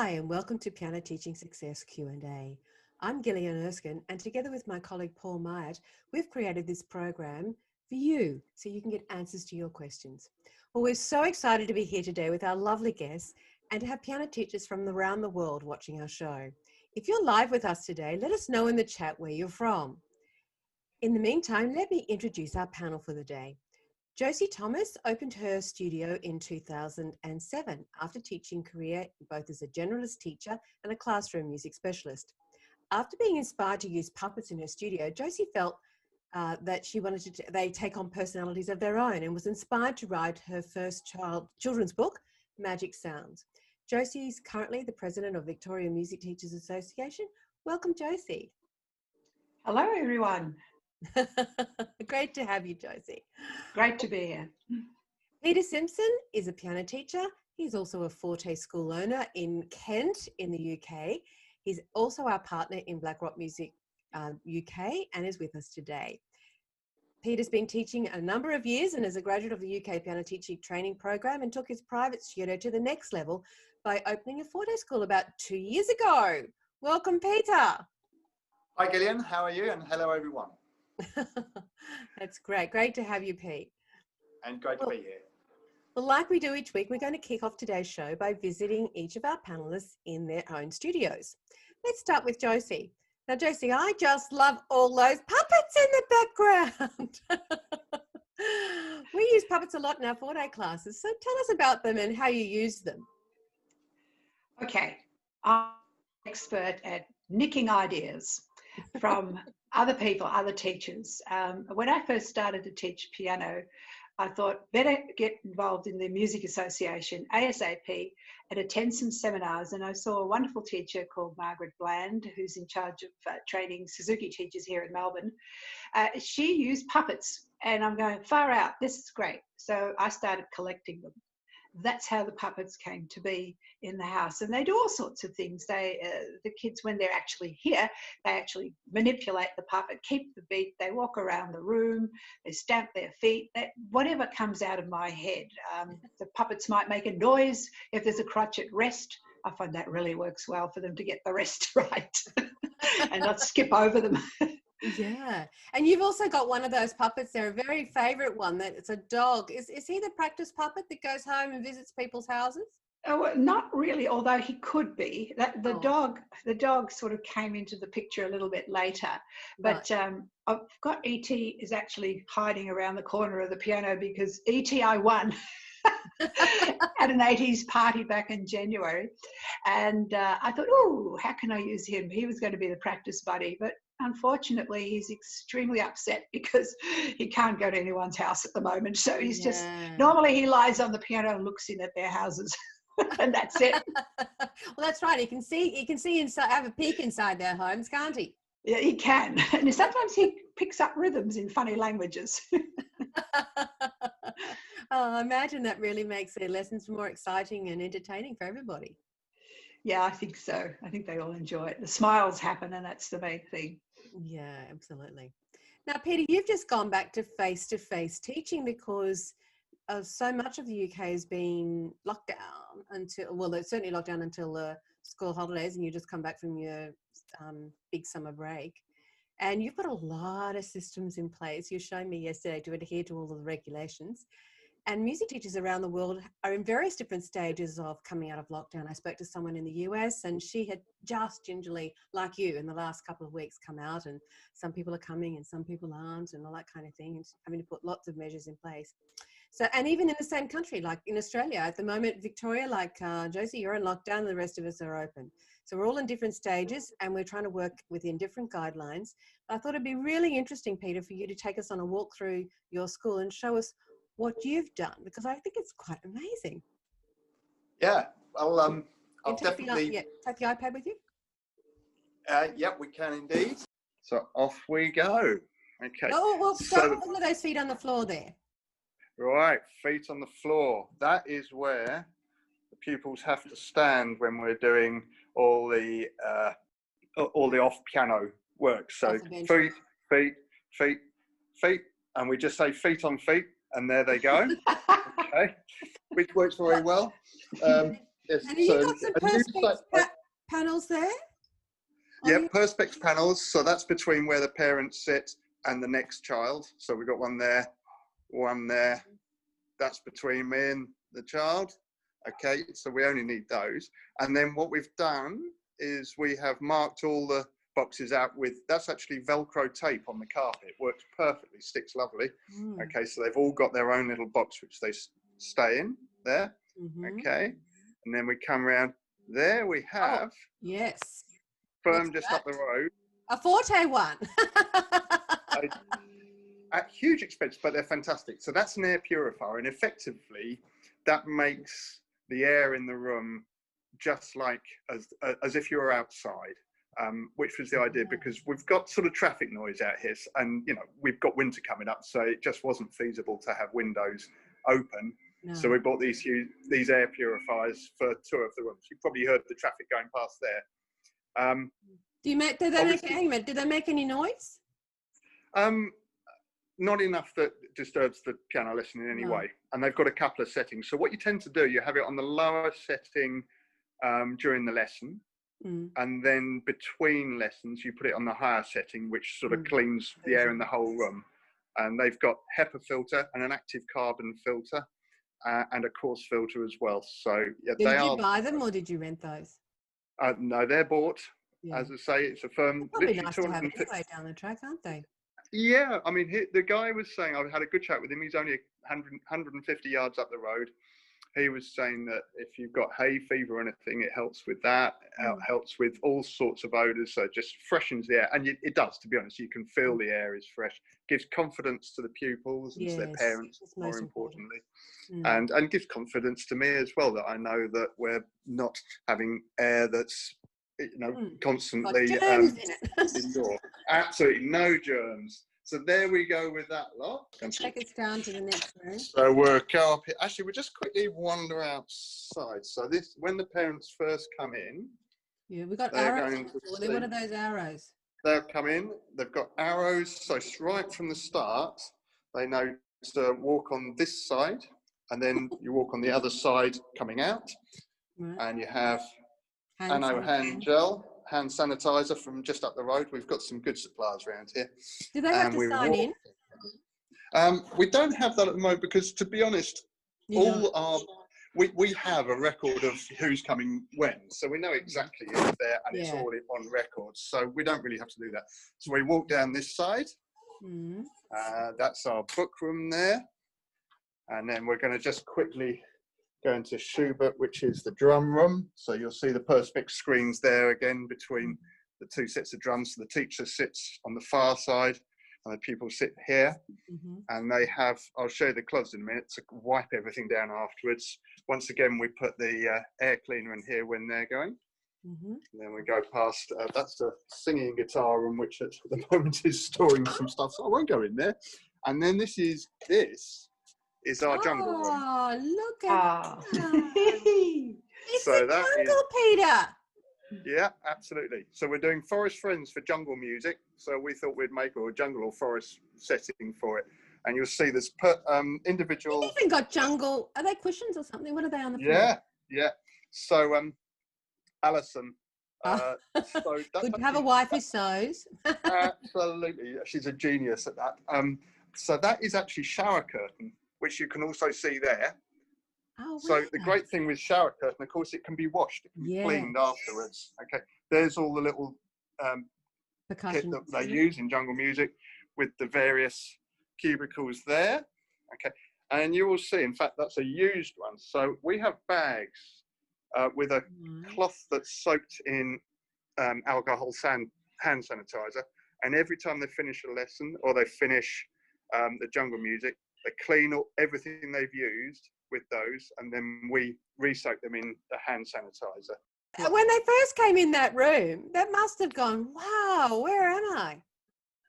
Hi, and welcome to Piano Teaching Success Q&A. I'm Gillian Erskine, and together with my colleague Paul Myatt, we've created this program for you, so you can get answers to your questions. Well, we're so excited to be here today with our lovely guests and to have piano teachers from around the world watching our show. If you're live with us today, let us know in the chat where you're from. In the meantime, let me introduce our panel for the day. Josie Thomas opened her studio in 2007 after teaching career both as a generalist teacher and a classroom music specialist. After being inspired to use puppets in her studio, Josie felt that she wanted they take on personalities of their own and was inspired to write her first children's book, Magic Sounds. Josie is currently the president of Victoria Music Teachers Association. Welcome, Josie. Hello, everyone. Great to have you, Josie. Great to be here. Peter Simpson is a piano teacher. He's also a Forte School owner in Kent in the UK. He's also our partner in Blackrock Music UK and is with us today. Peter's been teaching a number of years and is a graduate of the UK Piano Teaching Training Program and took his private studio to the next level by opening a Forte School about 2 years ago. Welcome, Peter. Hi, Gillian. How are you? And hello, everyone. That's great. Great to have you, Pete. And great to be here. Well, like we do each week, we're going to kick off today's show by visiting each of our panelists in their own studios. Let's start with Josie. Now, Josie, I just love all those puppets in the background. We use puppets a lot in our Forte classes, so tell us about them and how you use them. Okay, I'm an expert at nicking ideas from other people, other teachers. When I first started to teach piano, I thought better get involved in the Music Association ASAP and attend some seminars. And I saw a wonderful teacher called Margaret Bland, who's in charge of training Suzuki teachers here in Melbourne. She used puppets, and I'm going, far out, this is great. So I started collecting them. That's how the puppets came to be in the house. And they do all sorts of things. The kids, when they're actually here, they actually manipulate the puppet, keep the beat, they walk around the room, they stamp their feet, whatever comes out of my head. The puppets might make a noise if there's a crutch at rest. I find that really works well for them to get the rest right and not skip over them. Yeah, and you've also got one of those puppets there, a very favourite one, that it's a dog. Is he the practice puppet that goes home and visits people's houses? Oh, not really, although he could be. The dog sort of came into the picture a little bit later. But right. I've got E.T. is actually hiding around the corner of the piano because E.T. I won at an 80s party back in January. And I thought, oh, how can I use him? He was going to be the practice buddy. But unfortunately, he's extremely upset because he can't go to anyone's house at the moment. So he's just, normally he lies on the piano and looks in at their houses. And that's it. Well, that's right. He can see inside, have a peek inside their homes, can't he? Yeah, he can. And sometimes he picks up rhythms in funny languages. Oh, I imagine that really makes their lessons more exciting and entertaining for everybody. Yeah, I think so. I think they all enjoy it. The smiles happen, and that's the main thing. Yeah, absolutely. Now, Peter, you've just gone back to face-to-face teaching because so much of the UK has been locked down until, well, it's certainly locked down until the school holidays, and you just come back from your big summer break. And you've got a lot of systems in place. You showed me yesterday to adhere to all of the regulations. And music teachers around the world are in various different stages of coming out of lockdown. I spoke to someone in the US and she had just gingerly, like you, in the last couple of weeks come out, and some people are coming and some people aren't and all that kind of thing, and having to put lots of measures in place. So, and even in the same country, like in Australia, at the moment, Victoria, like Josie, you're in lockdown and the rest of us are open. So we're all in different stages and we're trying to work within different guidelines. But I thought it'd be really interesting, Peter, for you to take us on a walk through your school and show us what you've done, because I think it's quite amazing. Yeah, I'll definitely take the iPad with you. Yep, we can indeed. So off we go. Okay. Oh, well, start with one of those feet on the floor there. Right, feet on the floor. That is where the pupils have to stand when we're doing all the off piano work. So feet, feet, feet, feet, and we just say feet on feet. And there they go. Okay, which works very well. Yes, And you got some perspex panels there? Yeah, perspex panels. So that's between where the parents sit and the next child. So we've got one there, one there. That's between me and the child. Okay, so we only need those. And then what we've done is we have marked all the boxes out with, that's actually Velcro tape on the carpet. It works perfectly, sticks lovely. Okay, so they've all got their own little box which they stay in there. Okay, and then we come around. There we have, yes, firm just up the road. A Forte one. At huge expense, but they're fantastic. So that's an air purifier, and effectively that makes the air in the room just like as if you were outside, which was the idea, because we've got sort of traffic noise out here, and you know we've got winter coming up, so it just wasn't feasible to have windows open. No. So we bought these air purifiers for 2 of the rooms. You probably heard the traffic going past there. Do they make any noise? Not enough that disturbs the piano lesson in any way. And they've got a couple of settings. So what you tend to do, you have it on the lower setting during the lesson. And then between lessons, you put it on the higher setting, which sort of cleans the air in the whole room. And they've got HEPA filter and an active carbon filter and a coarse filter as well. So yeah, did you buy them or did you rent those? No, they're bought. Yeah. As I say, it's a firm. They're probably nice to have anyway down the track, aren't they? Yeah, I mean, the guy was saying, I've had a good chat with him. He's only 150 yards up the road. He was saying that if you've got hay fever or anything, it helps with that. It helps with all sorts of odours, so it just freshens the air. And it does, to be honest. You can feel the air is fresh. Gives confidence to the pupils and to their parents, more importantly. And gives confidence to me as well, that I know that we're not having air that's, you know, constantly indoor. Absolutely no germs. So there we go with that lot. Take us down to the next room. So we'll go up here. Actually, we'll just quickly wander outside. So this, when the parents first come in. Yeah, we've got arrows. What are those arrows? They'll come in. They've got arrows. So right from the start, they know to walk on this side. And then you walk on the other side coming out. And you have hand gel. Hand sanitizer from just up the road. We've got some good suppliers around here. Do they have to sign in? We don't have that at the moment because, to be honest, we have a record of who's coming when, so we know exactly who's there, and it's all on record. So we don't really have to do that. So we walk down this side. That's our book room there, and then we're going to just quickly going to Schubert, which is the drum room. So you'll see the perspex screens there again between the 2 sets of drums. So the teacher sits on the far side and the pupils sit here. And they have, I'll show you the cloths in a minute, to wipe everything down afterwards. Once again, we put the air cleaner in here when they're going. And then we go past, that's the singing guitar room, which at the moment is storing some stuff, so I won't go in there. And then this is our jungle room. Oh, look at that. It's so a jungle, Peter. Yeah, absolutely. So we're doing Forest Friends for jungle music. So we thought we'd make a jungle or forest setting for it. And you'll see there's individual... You've even got jungle. Are they cushions or something? What are they on the floor? Yeah. So Alison. So good to have a wife who sews. Absolutely. She's a genius at that. So that is actually shower curtain, which you can also see there. Oh, so the great thing with shower curtain, of course, it can be washed, it can be cleaned afterwards. Okay, there's all the little kit that they use in jungle music with the various cubicles there. Okay, and you will see, in fact, that's a used one. So we have bags with a cloth that's soaked in alcohol hand sanitizer, and every time they finish a lesson or they finish the jungle music, they clean everything they've used with those, and then we re-soak them in the hand sanitizer. When they first came in that room, that must have gone, wow, where am I?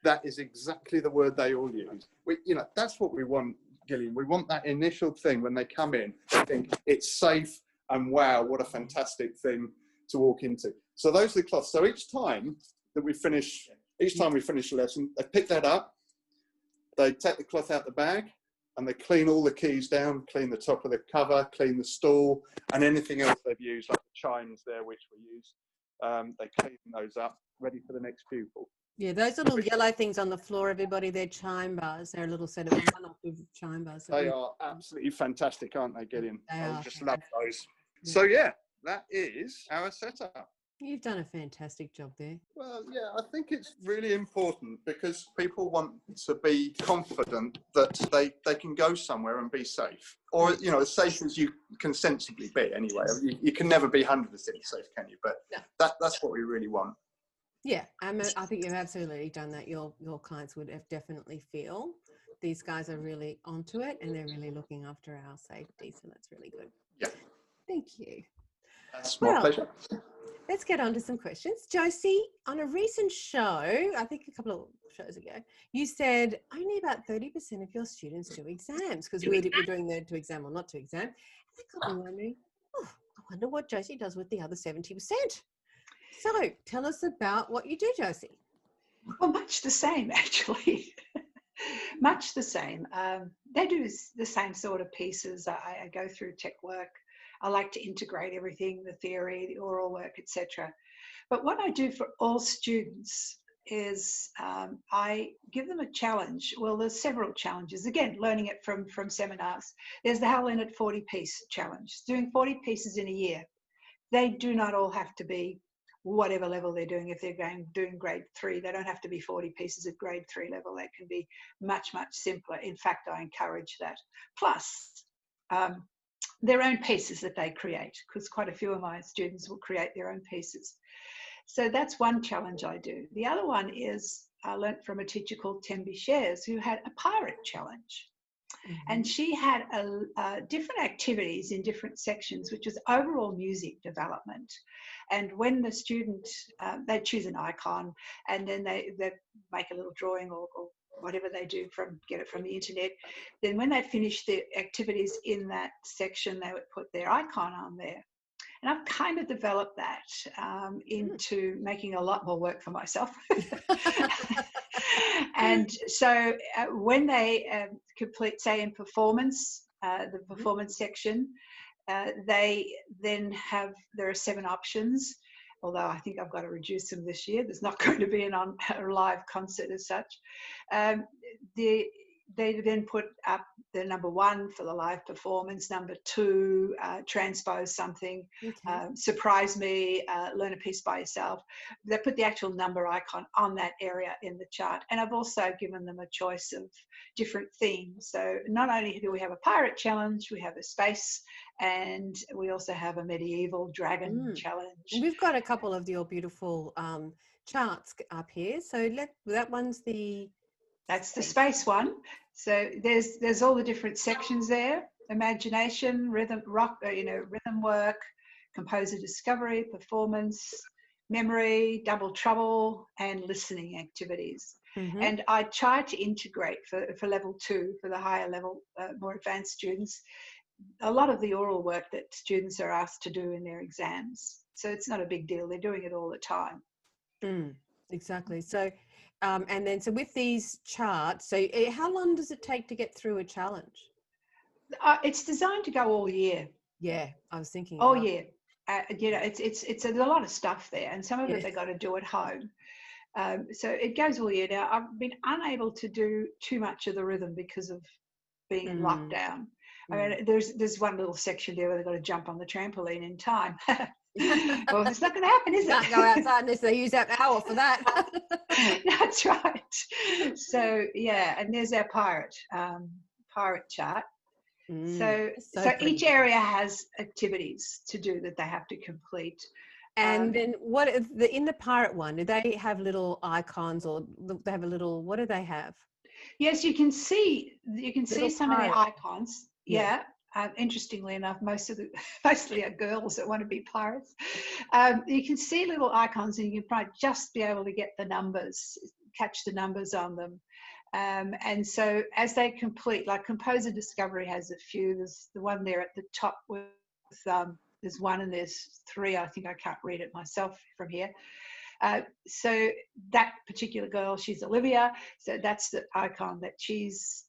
That is exactly the word they all use. That's what we want, Gillian. We want that initial thing when they come in, they think it's safe, and wow, what a fantastic thing to walk into. So those are the cloths. So each time we finish a lesson, they pick that up, they take the cloth out the bag, and they clean all the keys down, clean the top of the cover, clean the stool, and anything else they've used, like the chimes there, which we use. They clean those up, ready for the next pupil. Yeah, those little yellow things on the floor, everybody, they're chime bars. They're a little set of one-off chime bars. They are absolutely fantastic, aren't they, Gideon? I just love those. Yeah. So yeah, that is our setup. You've done a fantastic job there. Well, yeah, I think it's really important because people want to be confident that they can go somewhere and be safe, or as safe as you can sensibly be. Anyway, you can never be 100% safe, can you? But no. That's what we really want. Yeah, I think you've absolutely done that. Your clients would have definitely feel these guys are really onto it and they're really looking after our safety. So that's really good. Yeah. Thank you. That's my pleasure. Let's get on to some questions. Josie, on a recent show, I think a couple of shows ago, you said only about 30% of your students do exams because we're doing the to exam or not to exam. And that got me wondering, I wonder what Josie does with the other 70%. So tell us about what you do, Josie. Well, much the same, actually. Much the same. They do the same sort of pieces. I go through tech work. I like to integrate everything, the theory, the oral work, etc. But what I do for all students is I give them a challenge. Well, there's several challenges. Again, learning it from seminars. There's the How Learn It 40-piece challenge, doing 40 pieces in a year. They do not all have to be whatever level they're doing. If they're doing grade 3, they don't have to be 40 pieces at grade 3 level. They can be much, much simpler. In fact, I encourage that. Plus, their own pieces that they create, because quite a few of my students will create their own pieces. So that's one challenge I do. The other one is I learnt from a teacher called Tembi Shares who had a pirate challenge. Mm-hmm. And she had different activities in different sections, which was overall music development. And when the student, they choose an icon and then they make a little drawing or whatever they do get it from the internet. Then when they finish the activities in that section, they would put their icon on there. And I've kind of developed that into making a lot more work for myself. And so when they complete, say in performance, the performance section, they then there are 7 options. Although I think I've got to reduce them this year. There's not going to be a live concert as such. They then put up the number 1 for the live performance, number 2, transpose something, surprise me, learn a piece by yourself. They put the actual number icon on that area in the chart. And I've also given them a choice of different themes. So not only do we have a pirate challenge, we have a space, and we also have a medieval dragon challenge. We've got a couple of your beautiful charts up here. So that one's that's the space one. So there's all the different sections there: imagination, rhythm, rock, rhythm work, composer discovery, performance, memory, double trouble, and listening activities. Mm-hmm. And I try to integrate for level 2, for the higher level, more advanced students, a lot of the oral work that students are asked to do in their exams. So it's not a big deal. They're doing it all the time. Exactly. So, and then, so with these charts, so how long does it take to get through a challenge? It's designed to go all year. Yeah, I was thinking. All year. It's a lot of stuff there, and some of it they got to do at home. So it goes all year. Now, I've been unable to do too much of the rhythm because of being in lockdown. I mean, there's one little section there where they've got to jump on the trampoline in time. Well, it's not going to happen, is it? Can't go outside unless they use that hour for that. That's right. So yeah, and there's our pirate chart. So each area has activities to do that they have to complete. And then in the pirate one, do they have little icons, or they have a little? What do they have? Yes, you can see some of the icons. Yeah. Interestingly enough, mostly are girls that want to be pirates. You can see little icons, and you can probably just be able to get the numbers, catch the numbers on them. And so as they complete, like composer discovery has a few. There's the one there at the top with there's 1 and there's 3. I think I can't read it myself from here. So that particular girl, she's Olivia. So that's the icon that she's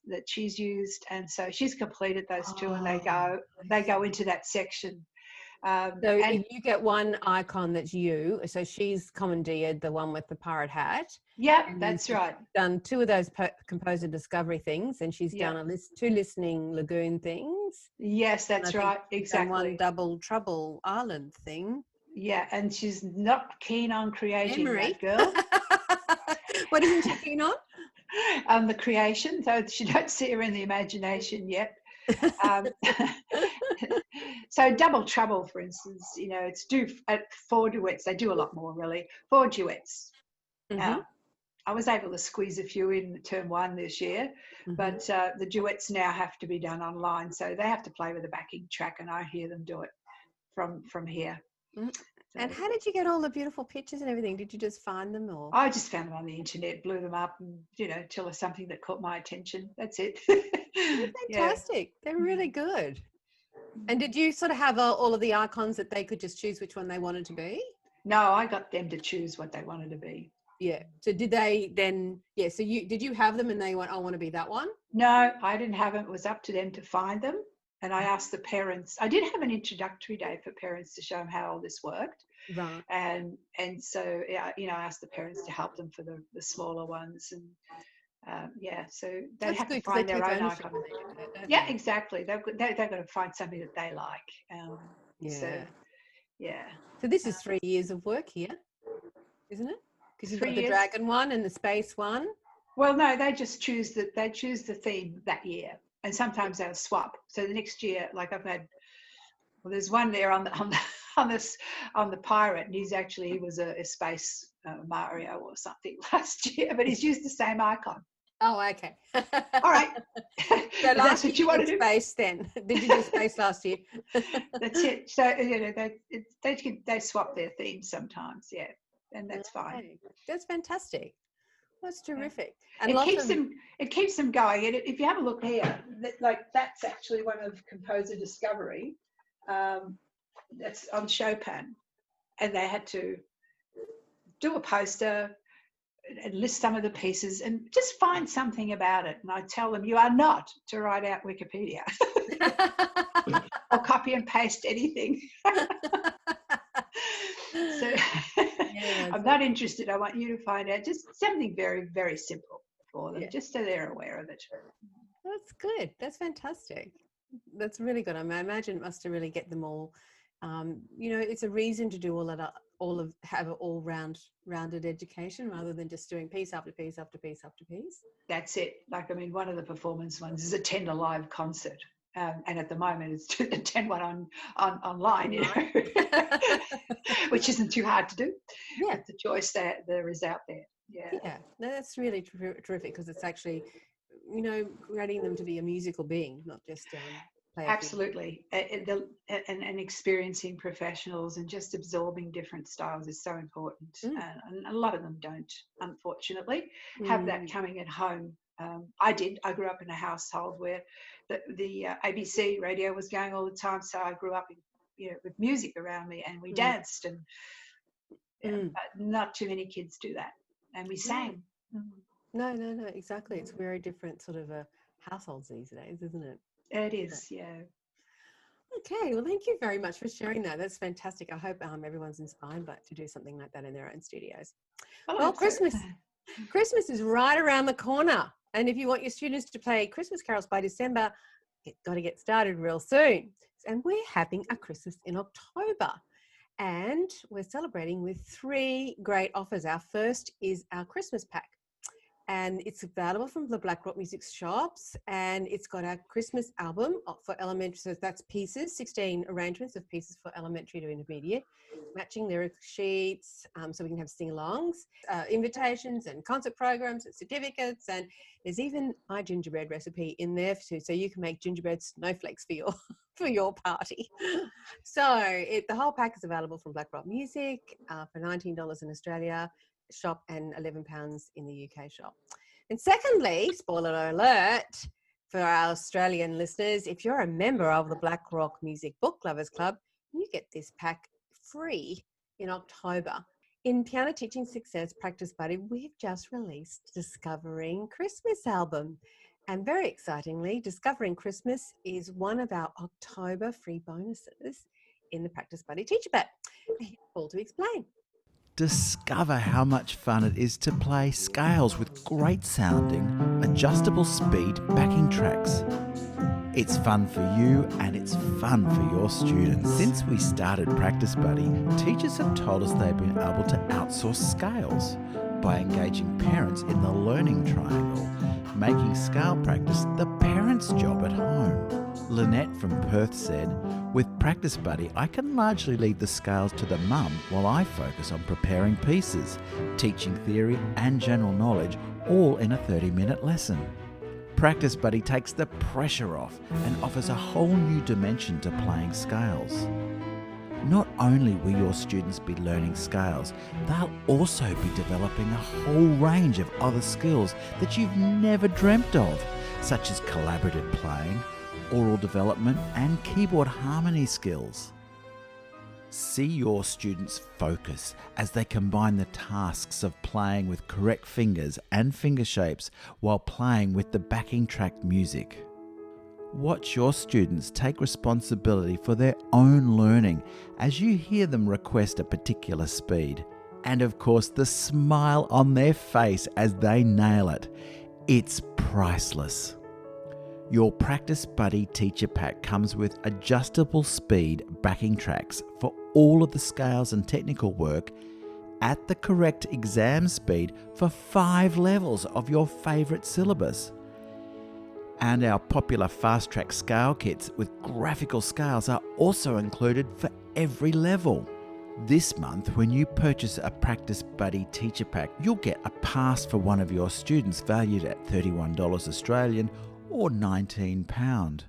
used, and so she's completed those two, and they go into that section. So if you get one icon that's you, so she's commandeered the one with the pirate hat. Yeah, that's right. Done two of those composer discovery things, and she's done two listening lagoon things. Yes, that's right. Exactly. One double trouble island thing. Yeah, and she's not keen on creating, that girl. What isn't she keen on? The creation. So she don't see her in the imagination yet. So double trouble, for instance, it's due at 4 duets. They do a lot more, really. 4 duets. Mm-hmm. I was able to squeeze a few in term 1 this year, but the duets now have to be done online, so they have to play with a backing track, and I hear them do it from here. Mm-hmm. So, and how did you get all the beautiful pictures and everything? Did you just find them, or? I just found them on the internet, blew them up, and till there's something that caught my attention. That's it. They're fantastic. Yeah. They're really good. And did you sort of have all of the icons that they could just choose which one they wanted to be? No, I got them to choose what they wanted to be. Yeah. So did they then? Yeah. So did you have them and they went, I want to be that one? No, I didn't have them. It was up to them to find them. And I asked the parents. I did have an introductory day for parents to show them how all this worked. Right. And so I asked the parents to help them for the smaller ones, and so they have to find their own icon. Yeah, exactly. They've got to find something that they like. So this is 3 years of work here, isn't it? Because you've got the dragon one and the space one. Well, no, they just choose the theme that year, and sometimes they'll swap. So the next year, like there's one there on the pirate, and he was a space Mario or something last year, but he's used the same icon. Oh, okay. All right. So that's what you want to do. Space then. Did you do space last year? That's it. So they swap their themes sometimes, yeah, and that's fine. That's fantastic. That's terrific. And it keeps them going. And if you have a look here, that's actually one of Composer Discovery. That's on Chopin, and they had to do a poster and list some of the pieces and just find something about it. And I tell them, you are not to write out Wikipedia or copy and paste anything. So I'm not interested. I want you to find out just something very, very simple for them, just so they're aware of it. That's good. That's fantastic. That's really good. I imagine it must have really get them all. It's a reason to do have an rounded education rather than just doing piece after piece after piece after piece. That's it. One of the performance ones is attend a live concert, and at the moment it's to attend one online, which isn't too hard to do. Yeah, it's a choice that there is out there. Yeah. No, that's really terrific because it's actually, creating them to be a musical being, not just play. Absolutely, and experiencing professionals and just absorbing different styles is so important. And a lot of them don't, unfortunately, have that coming at home. I grew up in a household where the ABC radio was going all the time, so I grew up with music around me, and we danced, and but not too many kids do that, and we sang. No, exactly. It's very different sort of households these days, isn't it? It is, yeah. Okay, well, thank you very much for sharing that. That's fantastic. I hope everyone's inspired to do something like that in their own studios. Well, Christmas is right around the corner. And if you want your students to play Christmas carols by December, you've got to get started real soon. And we're having a Christmas in October. And we're celebrating with 3 great offers. Our first is our Christmas pack. And it's available from the Blackrock music shops, and it's got our Christmas album for elementary. So that's pieces, 16 arrangements of pieces for elementary to intermediate, matching lyric sheets, so we can have sing-alongs, invitations and concert programs and certificates, and there's even my gingerbread recipe in there too, so you can make gingerbread snowflakes for your party. So the whole pack is available from Blackrock Music for $19 in Australia shop and £11 in the UK shop. And secondly, spoiler alert for our Australian listeners, if you're a member of the Blackrock Music Book Lovers Club, you get this pack free in October. In Piano Teaching Success Practice Buddy, we've just released Discovering Christmas album. And very excitingly, Discovering Christmas is one of our October free bonuses in the Practice Buddy Teacher Pack. Here's Paul to explain. Discover how much fun it is to play scales with great sounding, adjustable speed backing tracks. It's fun for you and it's fun for your students. Since we started Practice Buddy, teachers have told us they've been able to outsource scales by engaging parents in the learning triangle, making scale practice the parent's job at home. Lynette from Perth said, "With Practice Buddy, I can largely leave the scales to the mum while I focus on preparing pieces, teaching theory and general knowledge, all in a 30-minute lesson." Practice Buddy takes the pressure off and offers a whole new dimension to playing scales. Not only will your students be learning scales, they'll also be developing a whole range of other skills that you've never dreamt of, such as collaborative playing, oral development, and keyboard harmony skills. See your students focus as they combine the tasks of playing with correct fingers and finger shapes while playing with the backing track music. Watch your students take responsibility for their own learning as you hear them request a particular speed. And of course, the smile on their face as they nail it. It's priceless. Your Practice Buddy Teacher Pack comes with adjustable speed backing tracks for all of the scales and technical work at the correct exam speed for 5 levels of your favourite syllabus. And our popular fast track scale kits with graphical scales are also included for every level. This month, when you purchase a Practice Buddy Teacher Pack, you'll get a pass for one of your students valued at $31 Australian or £19.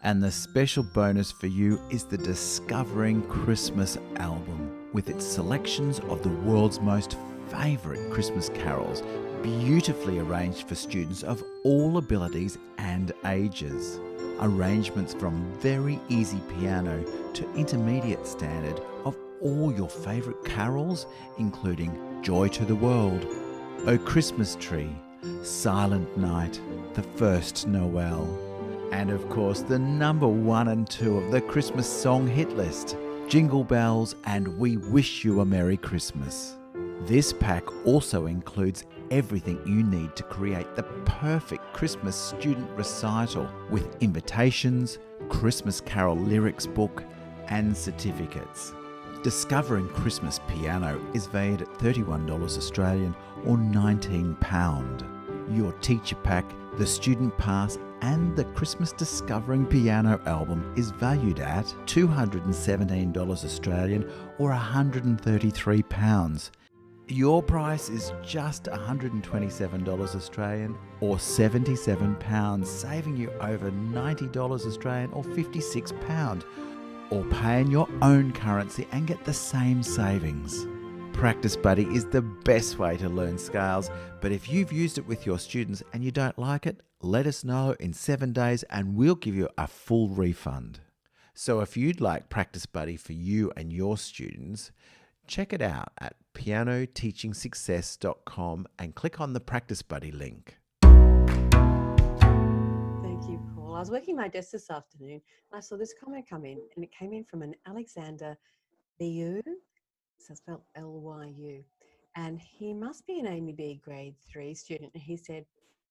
And the special bonus for you is the Discovering Christmas album with its selections of the world's most favourite Christmas carols, beautifully arranged for students of all abilities and ages. Arrangements from very easy piano to intermediate standard of all your favourite carols, including Joy to the World, O Christmas Tree, Silent Night, The First Noel, and of course the number 1 and 2 of the Christmas song hit list, Jingle Bells and We Wish You a Merry Christmas. This pack also includes everything you need to create the perfect Christmas student recital with invitations, Christmas carol lyrics book, and certificates. Discovering Christmas Piano is valued at $31 Australian or £19. Your teacher pack, the student pass, and the Christmas Discovering Piano album is valued at $217 Australian or £133. Your price is just $127 Australian or £77, saving you over $90 Australian or £56, or pay in your own currency and get the same savings. Practice Buddy is the best way to learn scales, but if you've used it with your students and you don't like it, let us know in 7 days and we'll give you a full refund. So if you'd like Practice Buddy for you and your students, check it out at pianoteachingsuccess.com and click on the Practice Buddy link. Thank you, Paul. I was working my desk this afternoon and I saw this comment come in, and it came in from an Alexander Liu, so spelled L-Y-U, and he must be an Amy B grade 3 student, and he said,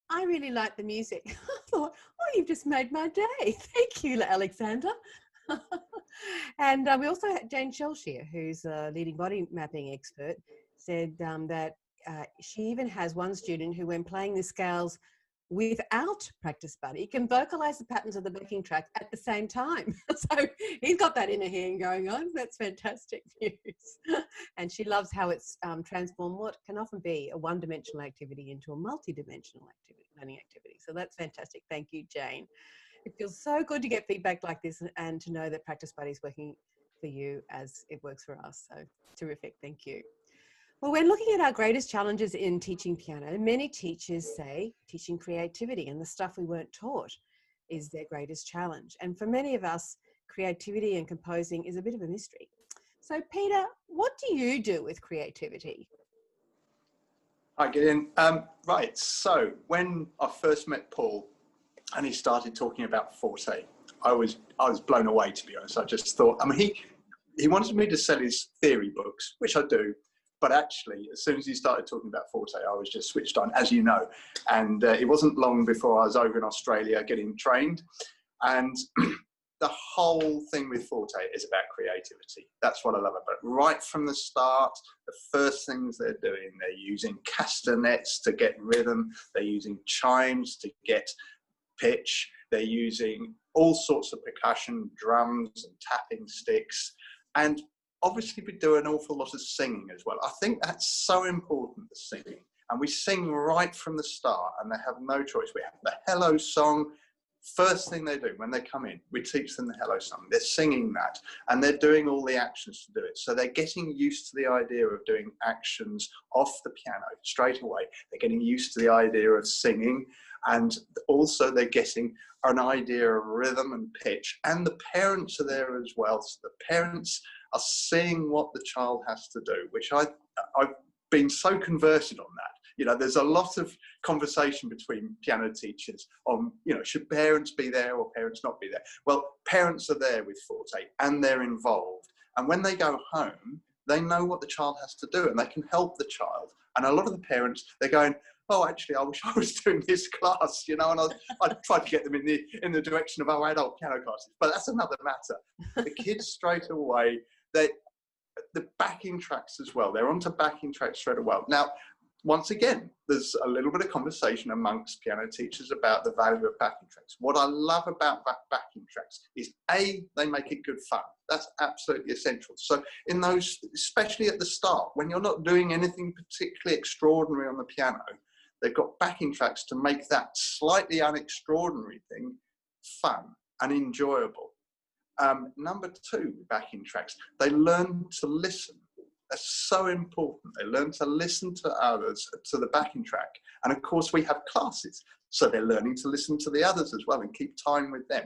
"I really like the music." I thought, oh, you've just made my day. Thank you, Alexander. And we also had Jane Shelshear, who's a leading body mapping expert, said that she even has one student who, when playing the scales without Practice Buddy, can vocalize the patterns of the backing track at the same time. So he's got that inner hearing going on. That's fantastic news. And she loves how it's transformed what can often be a one-dimensional activity into a multi-dimensional learning activity. So that's fantastic. Thank you, Jane. It feels so good to get feedback like this and to know that Practice Buddy is working for you as it works for us. So terrific. Thank you. Well, when looking at our greatest challenges in teaching piano, many teachers say teaching creativity and the stuff we weren't taught is their greatest challenge. And for many of us, creativity and composing is a bit of a mystery. So, Peter, what do you do with creativity? Hi, Gideon. Right, so when I first met Paul and he started talking about Forte, I was blown away, to be honest. I just thought, I mean, he wanted me to sell his theory books, which I do, but actually, as soon as he started talking about Forte, I was just switched on, as you know. And it wasn't long before I was over in Australia getting trained. And the whole thing with Forte is about creativity. That's what I love about it. Right from the start, the first things they're doing, they're using castanets to get rhythm. They're using chimes to get pitch. They're using all sorts of percussion, drums and tapping sticks. And obviously we do an awful lot of singing as well. I think that's so important, the singing. And we sing right from the start, and they have no choice. We have the hello song. First thing they do when they come in, we teach them the hello song. They're singing that, and they're doing all the actions to do it. So they're getting used to the idea of doing actions off the piano straight away. They're getting used to the idea of singing, and also they're getting an idea of rhythm and pitch. And the parents are there as well. So the parents are seeing what the child has to do, which I've been so converted on that. You know, there's a lot of conversation between piano teachers on, you know, should parents be there or parents not be there? Well, parents are there with Forte and they're involved. And when they go home, they know what the child has to do and they can help the child. And a lot of the parents, they're going, oh, actually, I wish I was doing this class, you know, and I'd try to get them in the direction of our adult piano classes. But that's another matter. The kids straight away, the backing tracks as well. They're onto backing tracks straight away. Now, once again, there's a little bit of conversation amongst piano teachers about the value of backing tracks. What I love about backing tracks is, A, they make it good fun. That's absolutely essential. So in those, especially at the start, when you're not doing anything particularly extraordinary on the piano, they've got backing tracks to make that slightly unextraordinary thing fun and enjoyable. Number two, backing tracks, they learn to listen. That's so important. They learn to listen to others, to the backing track. And of course, we have classes. So they're learning to listen to the others as well and keep time with them.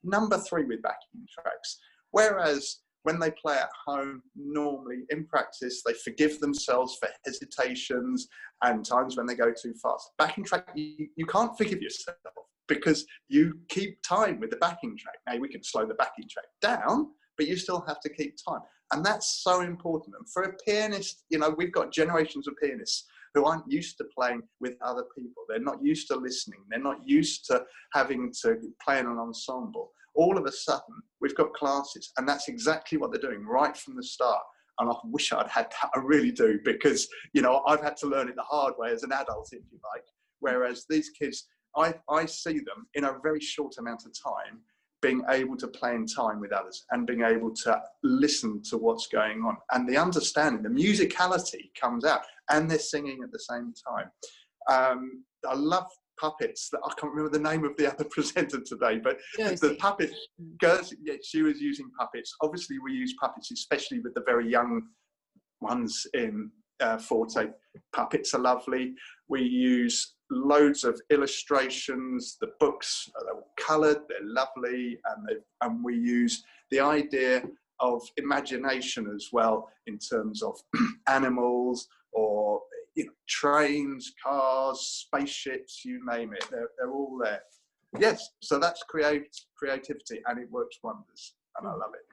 Number three with backing tracks, whereas when they play at home, normally in practice, they forgive themselves for hesitations and times when they go too fast. Backing track, you can't forgive yourself because you keep time with the backing track. Now, we can slow the backing track down, but you still have to keep time. And that's so important. And for a pianist, you know, we've got generations of pianists who aren't used to playing with other people. They're not used to listening. They're not used to having to play in an ensemble. All of a sudden, we've got classes, and that's exactly what they're doing right from the start. And I wish I'd had that, I really do, because, you know, I've had to learn it the hard way as an adult, if you like. Whereas these kids, I see them in a very short amount of time being able to play in time with others and being able to listen to what's going on. And the understanding, the musicality comes out, and they're singing at the same time. I love puppets. I can't remember the name of the other presenter today, but Josie. The puppet, yeah, she was using puppets. Obviously, we use puppets, especially with the very young ones in Forte. Puppets are lovely. We use loads of illustrations. The books are coloured, they're lovely, and we use the idea of imagination as well in terms of animals or, you know, trains, cars, spaceships, you name it. They're all there. Yes, so that's creativity, and it works wonders, and I love it.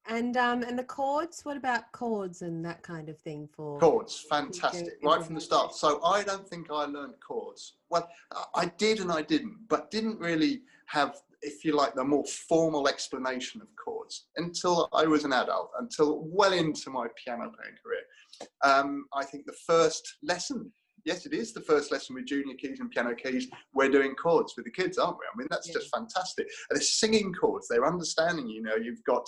And the chords. What about chords and that kind of thing for chords? Fantastic, right from the start. So I don't think I learned chords. Well, I did and I didn't, but didn't really have, if you like, the more formal explanation of chords until I was an adult, until well into my piano playing career. I think the first lesson, yes, it is the first lesson with junior keys and piano keys. We're doing chords with the kids, aren't we? I mean, that's just fantastic. And they're singing chords. They're understanding, you know, you've got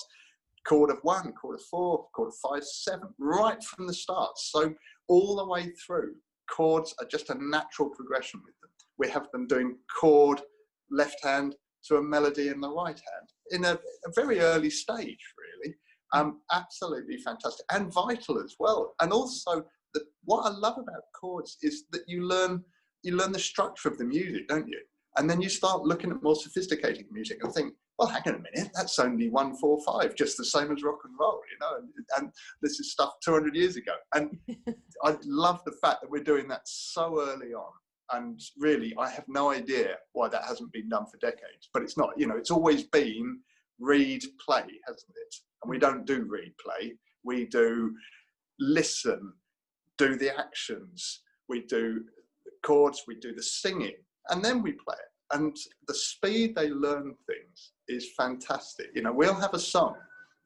chord of 1, chord of 4, chord of 5, 7, right from the start. So all the way through, chords are just a natural progression with them. We have them doing chord left hand to a melody in the right hand in a very early stage, really. Absolutely fantastic and vital as well. And also, what I love about chords is that you learn the structure of the music, don't you? And then you start looking at more sophisticated music and think, well, hang on a minute, that's only 1-4-5, just the same as rock and roll, and this is stuff 200 years ago. And I love the fact that we're doing that so early on. And really, I have no idea why that hasn't been done for decades. But it's not, it's always been read, play, hasn't it? And we don't do read, play. We do listen, do the actions, we do the chords, we do the singing, and then we play it. And the speed they learn things is fantastic. We'll have a song,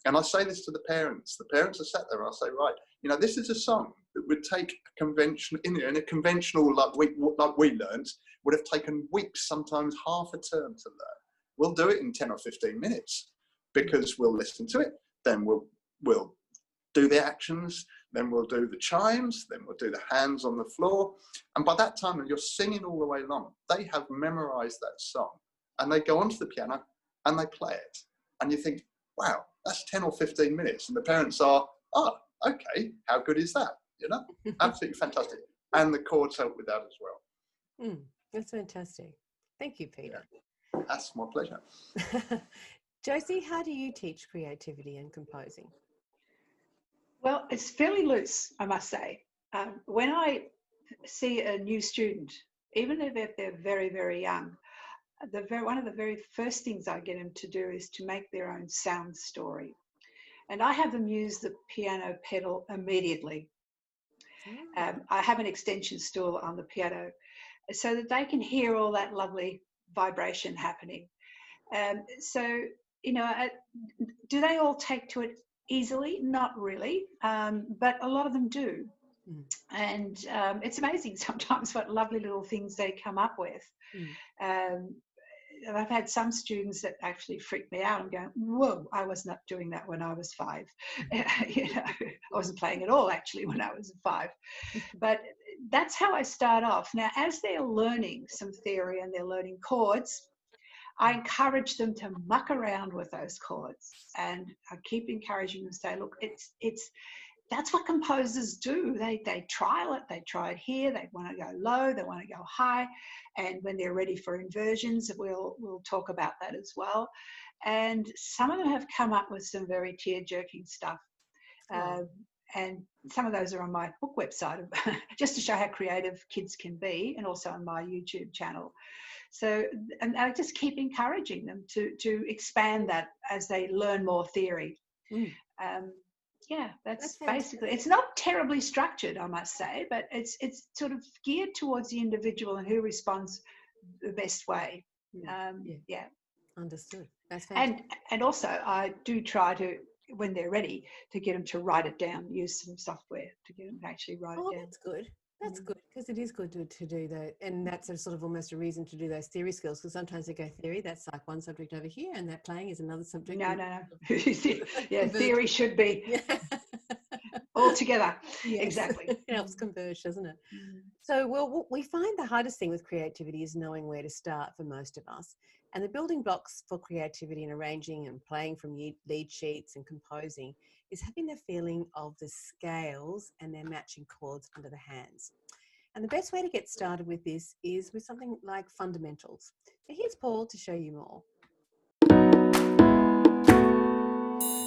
and I say this to the parents. The parents are sat there, and I'll say, right, this is a song that would take a convention, in a conventional, like we learned, would have taken weeks, sometimes half a term to learn. We'll do it in 10 or 15 minutes because we'll listen to it, then we'll do the actions, then we'll do the chimes, then we'll do the hands on the floor. And by that time, when you're singing all the way along, they have memorized that song, and they go onto the piano and they play it. And you think, wow, that's 10 or 15 minutes. And the parents are, oh, okay, how good is that? Absolutely fantastic. And the chords help with that as well. That's fantastic. Thank you, Peter. Yeah, that's my pleasure. Josie, how do you teach creativity and composing? Well, it's fairly loose, I must say. When I see a new student, even if they're very, very young, one of the very first things I get them to do is to make their own sound story. And I have them use the piano pedal immediately. I have an extension stool on the piano so that they can hear all that lovely vibration happening. So, do they all take to it easily? Not really, but a lot of them do. And it's amazing sometimes what lovely little things they come up with. I've had some students that actually freak me out and go, whoa, I was not doing that when I was 5. I wasn't playing at all actually when I was 5. But that's how I start off. Now, as they're learning some theory and they're learning chords, I encourage them to muck around with those chords, and I keep encouraging them to say, look, that's what composers do. They trial it. They try it here. They want to go low. They want to go high. And when they're ready for inversions, we'll talk about that as well. And some of them have come up with some very tear-jerking stuff. And some of those are on my book website, just to show how creative kids can be, and also on my YouTube channel. So, and I just keep encouraging them to expand that as they learn more theory. Yeah, that's basically, it's not terribly structured, I must say, but it's sort of geared towards the individual and who responds the best way. Yeah. Understood. That's fantastic. And also I do try to, when they're ready, to get them to write it down, use some software to get them to actually write it down. That's good. That's good, because it is good to do that. And that's a sort of almost a reason to do those theory skills, because sometimes they go theory, that's like one subject over here, and that playing is another subject. No. Yeah, theory should be all together. Yes. Exactly. It helps converge, doesn't it? So, well, we find the hardest thing with creativity is knowing where to start for most of us. And the building blocks for creativity and arranging and playing from lead sheets and composing is having the feeling of the scales and their matching chords under the hands. And the best way to get started with this is with something like fundamentals. So here's Paul to show you more.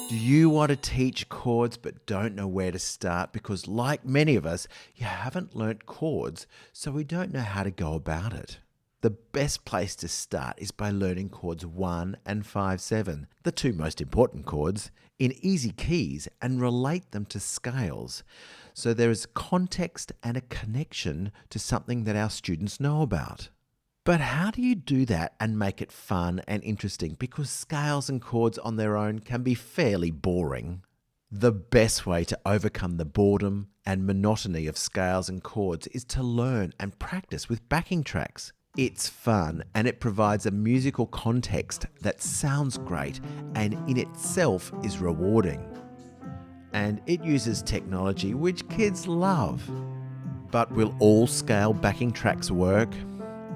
Do you want to teach chords but don't know where to start? Because like many of us, you haven't learnt chords, so we don't know how to go about it. The best place to start is by learning chords 1 and 5/7, the two most important chords, in easy keys, and relate them to scales. So there is context and a connection to something that our students know about. But how do you do that and make it fun and interesting? Because scales and chords on their own can be fairly boring. The best way to overcome the boredom and monotony of scales and chords is to learn and practice with backing tracks. It's fun and it provides a musical context that sounds great and in itself is rewarding. And it uses technology which kids love. But will all scale backing tracks work?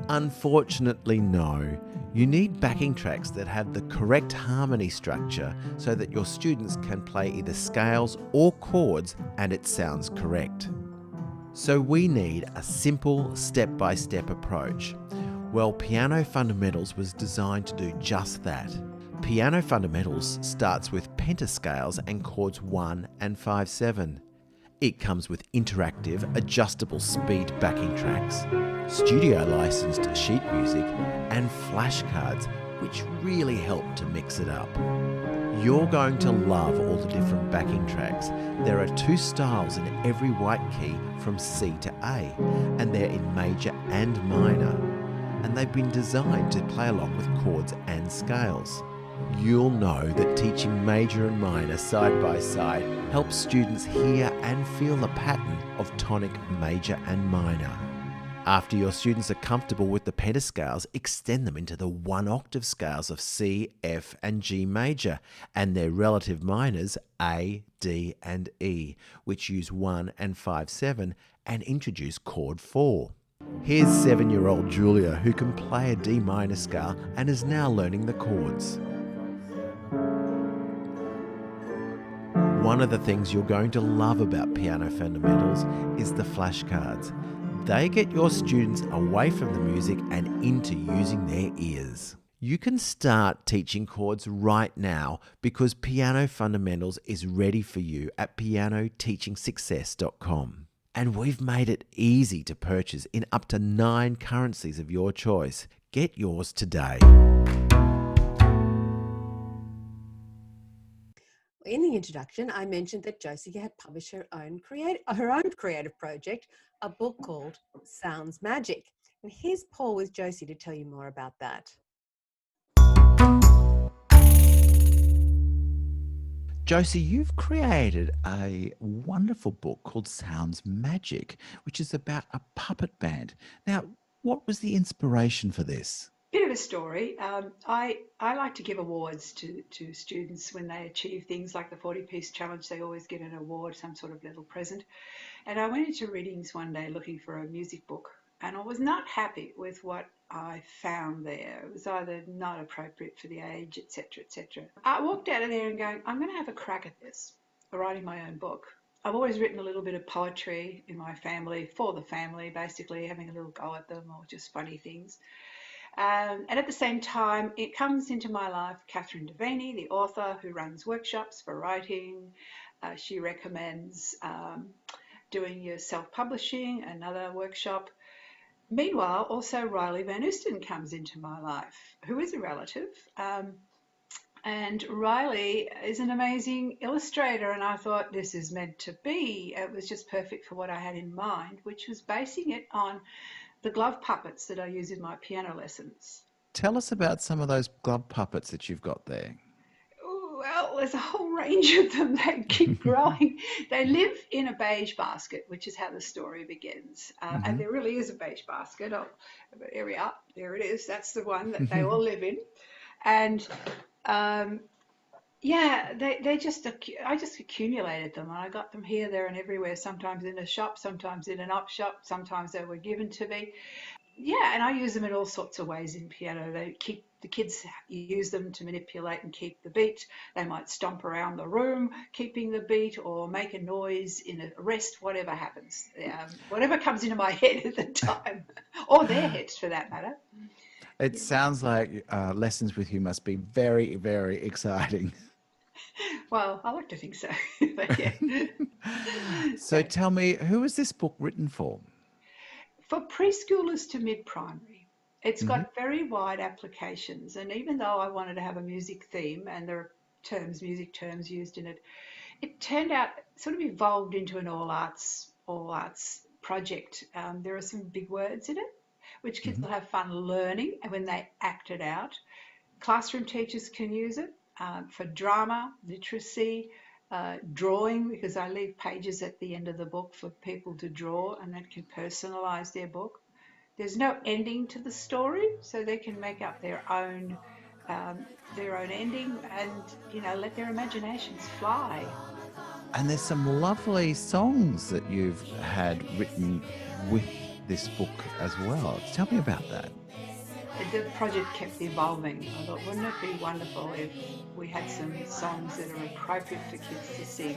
Unfortunately, no. You need backing tracks that have the correct harmony structure so that your students can play either scales or chords and it sounds correct. So we need a simple step-by-step approach. Well, Piano Fundamentals was designed to do just that. Piano Fundamentals starts with pentascales and chords 1 and 5/7. It comes with interactive, adjustable speed backing tracks, studio licensed sheet music, and flashcards, which really help to mix it up. You're going to love all the different backing tracks. There are 2 styles in every white key from C to A, and they're in major and minor. And they've been designed to play along with chords and scales. You'll know that teaching major and minor side by side helps students hear and feel the pattern of tonic, major and minor. After your students are comfortable with the pentascales, extend them into the 1-octave scales of C, F and G major, and their relative minors A, D and E, which use 1 and 5/7 and introduce chord 4. Here's 7-year-old Julia, who can play a D minor scale and is now learning the chords. One of the things you're going to love about Piano Fundamentals is the flashcards. They get your students away from the music and into using their ears. You can start teaching chords right now because Piano Fundamentals is ready for you at pianoteachingsuccess.com. And we've made it easy to purchase in up to 9 currencies of your choice. Get yours today. In the introduction, I mentioned that Josie had published her own creative project, a book called Sounds Magic. And here's Paul with Josie to tell you more about that. Josie, you've created a wonderful book called Sounds Magic, which is about a puppet band. Now, what was the inspiration for this? Bit of a story. I like to give awards to students when they achieve things like the 40-piece challenge. They always get an award, some sort of little present. And I went into readings one day looking for a music book, and I was not happy with what I found there. It was either not appropriate for the age, etc., etc. I walked out of there and going, I'm going to have a crack at this, writing my own book. I've always written a little bit of poetry in my family, for the family, basically, having a little go at them or just funny things. And at the same time, it comes into my life, Catherine Devaney, the author who runs workshops for writing. She recommends doing your self-publishing, another workshop. Meanwhile, also Riley Van Oesten comes into my life, who is a relative. And Riley is an amazing illustrator, and I thought this is meant to be. It was just perfect for what I had in mind, which was basing it on the glove puppets that I use in my piano lessons. Tell us about some of those glove puppets that you've got there. Well, there's a whole range of them. They keep growing. They live in a beige basket, which is how the story begins. And there really is a beige basket. Oh, here we are. There it is. That's the one that they all live in. And yeah, I just accumulated them. And I got them here, there, and everywhere. Sometimes in a shop, sometimes in an op shop. Sometimes they were given to me. Yeah, and I use them in all sorts of ways in piano. The kids use them to manipulate and keep the beat. They might stomp around the room, keeping the beat, or make a noise in a rest, whatever happens. Whatever comes into my head at the time, or their heads for that matter. It sounds like lessons with you must be very, very exciting. Well, I like to think so. But yeah. So tell me, who is this book written for? For preschoolers to mid-primary. It's got very wide applications, and even though I wanted to have a music theme and there are music terms used in it, it turned out, sort of evolved into an all arts project. There are some big words in it, which kids will have fun learning, and when they act it out. Classroom teachers can use it for drama, literacy, drawing, because I leave pages at the end of the book for people to draw, and that can personalise their book. There's no ending to the story, so they can make up their own ending and, let their imaginations fly. And there's some lovely songs that you've had written with this book as well. Tell me about that. The project kept evolving. I thought, wouldn't it be wonderful if we had some songs that are appropriate for kids to sing?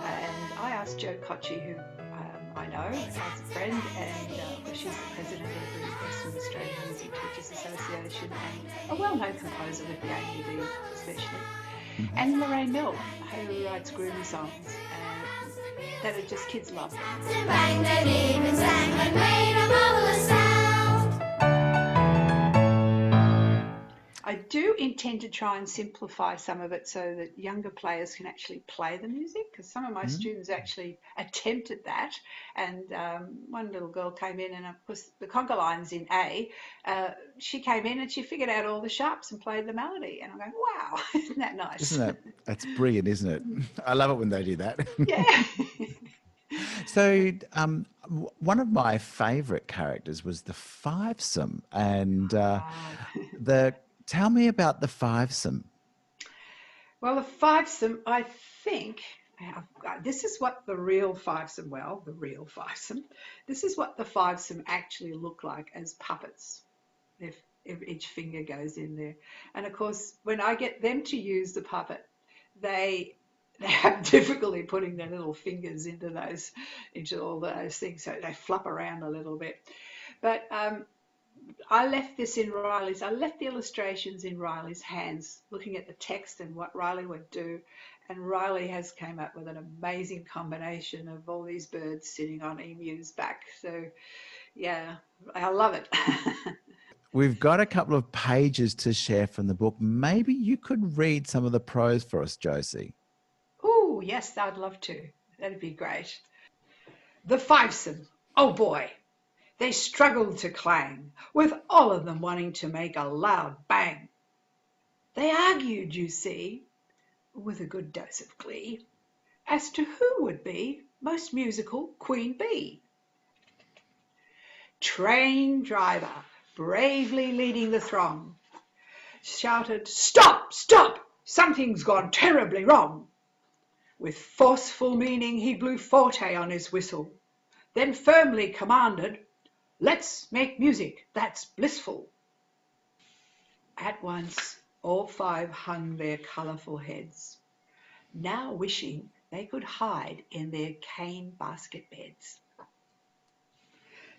And I asked Joe Cocci, who I I know as a friend, and she's the president of the Western Australian Music Teachers Association and a well-known composer with the AUB especially. And Lorraine Mill, who writes groovy songs that are just kids love them. I do intend to try and simplify some of it so that younger players can actually play the music, because some of my students actually attempted that, and one little girl came in, and of course the conga line's in A. She came in and she figured out all the sharps and played the melody, and I'm going, wow, isn't that nice? That's brilliant, isn't it? I love it when they do that. Yeah. So one of my favourite characters was the fivesome, and tell me about the fivesome. Well, the fivesome, I think, this is what the real fivesome, this is what the fivesome actually look like as puppets, if each finger goes in there. And of course, when I get them to use the puppet, they have difficulty putting their little fingers into all those things, so they flop around a little bit. But I left the illustrations in Riley's hands, looking at the text and what Riley would do. And Riley has came up with an amazing combination of all these birds sitting on emus' back. So, yeah, I love it. We've got a couple of pages to share from the book. Maybe you could read some of the prose for us, Josie. Oh, yes, I'd love to. That'd be great. The fivesome. Oh, boy. They struggled to clang, with all of them wanting to make a loud bang. They argued, you see, with a good dose of glee, as to who would be most musical queen bee. Train driver, bravely leading the throng, shouted, "Stop, stop, something's gone terribly wrong." With forceful meaning he blew forte on his whistle, then firmly commanded, "Let's make music that's blissful." At once all five hung their colourful heads, now wishing they could hide in their cane basket beds.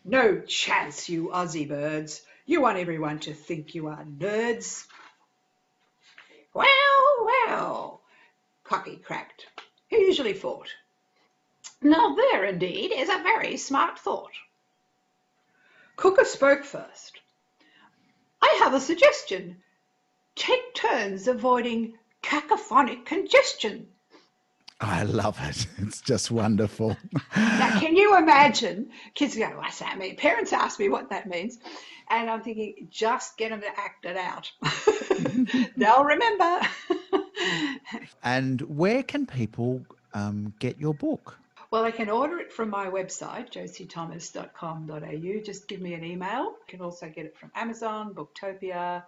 "No chance, you Aussie birds. You want everyone to think you are nerds." "Well, well," Cocky cracked. He usually fought. "Now there indeed is a very smart thought." Cooker spoke first. "I have a suggestion. Take turns avoiding cacophonic congestion." I love it. It's just wonderful. Now, can you imagine? Kids go, "What's that mean?" Parents ask me what that means. And I'm thinking, just get them to act it out. They'll remember. And where can people get your book? Well, they can order it from my website, josiethomas.com.au. Just give me an email. You can also get it from Amazon, Booktopia,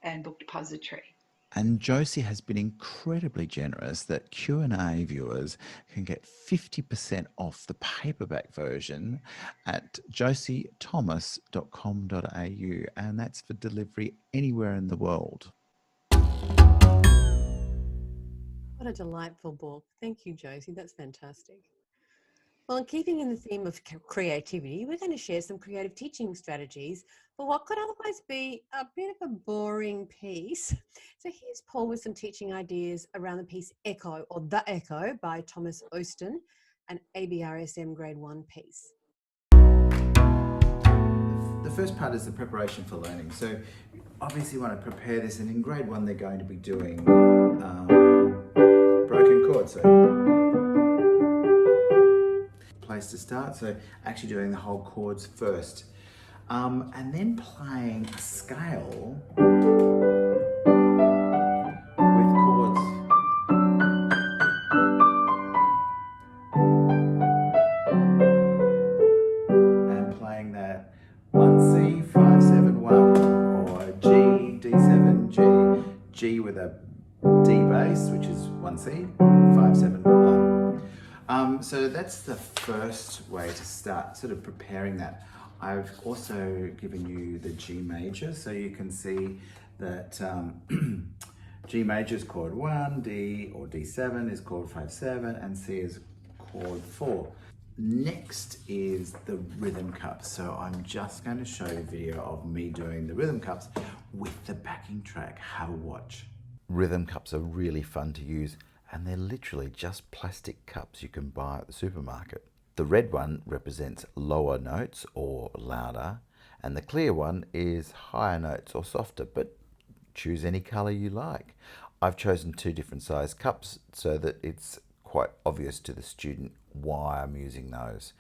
and Book Depository. And Josie has been incredibly generous that Q+A viewers can get 50% off the paperback version at josiethomas.com.au, and that's for delivery anywhere in the world. What a delightful book. Thank you, Josie. That's fantastic. Well, in keeping in the theme of creativity, we're going to share some creative teaching strategies for what could otherwise be a bit of a boring piece. So here's Paul with some teaching ideas around the piece Echo, or The Echo, by Thomas Oesten, an ABRSM Grade 1 piece. The first part is the preparation for learning. So obviously you want to prepare this, and in Grade 1 they're going to be doing broken chords. So place to start, so actually doing the whole chords first, and then playing a scale with chords. And playing that 1C, 5, 7, 1, or G, D7, G, G with a D bass, which is 1C, 5, 7, 1. So that's the first way to start sort of preparing that. I've also given you the G major, so you can see that G major is chord 1, D or D7 is chord 5, 7, and C is chord 4. Next is the rhythm cups. So I'm just going to show you a video of me doing the rhythm cups with the backing track. Have a watch. Rhythm cups are really fun to use, and they're literally just plastic cups you can buy at the supermarket. The red one represents lower notes or louder, and the clear one is higher notes or softer, but choose any color you like. I've chosen 2 different size cups so that it's quite obvious to the student why I'm using those.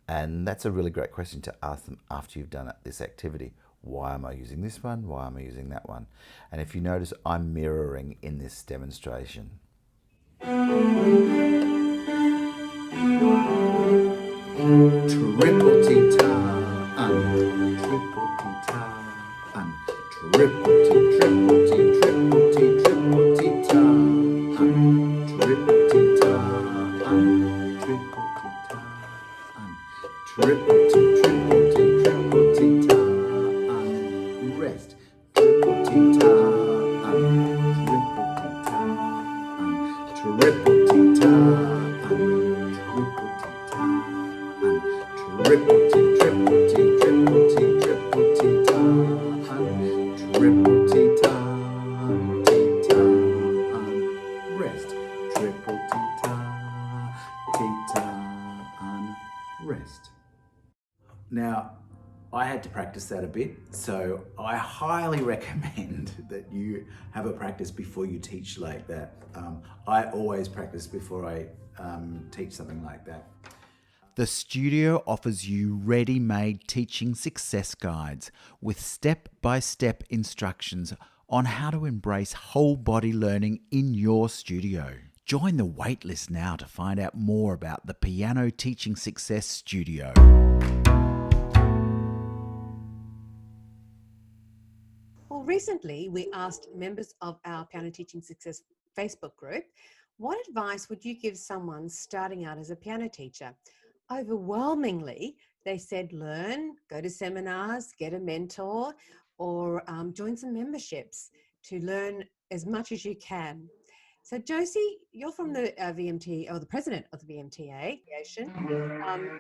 And that's a really great question to ask them after you've done this activity. Why am I using this one? Why am I using that one? And if you notice, I'm mirroring in this demonstration. Triple T-ta, triple T-ta, triple T, triple T, triple T, triple T-ta, triple T-ta, triple T-ta, triple T, triple T, triple T-ta, rest, triple T-ta, triple T-ta, triple T-ta, triple T, triple T, triple T, triple T-ta, triple T-ta, T-ta, rest, triple T-ta, T-ta, rest. Now, I had to practice that a bit, so I highly recommend that you have a practice before you teach like that. I always practice before I teach something like that. The studio offers you ready-made teaching success guides with step-by-step instructions on how to embrace whole body learning in your studio. Join the waitlist now to find out more about the Piano Teaching Success Studio. Well, recently we asked members of our Piano Teaching Success Facebook group, what advice would you give someone starting out as a piano teacher? Overwhelmingly, they said learn, go to seminars, get a mentor, or join some memberships to learn as much as you can. So Josie, you're from the VMT, or the president of the VMTA,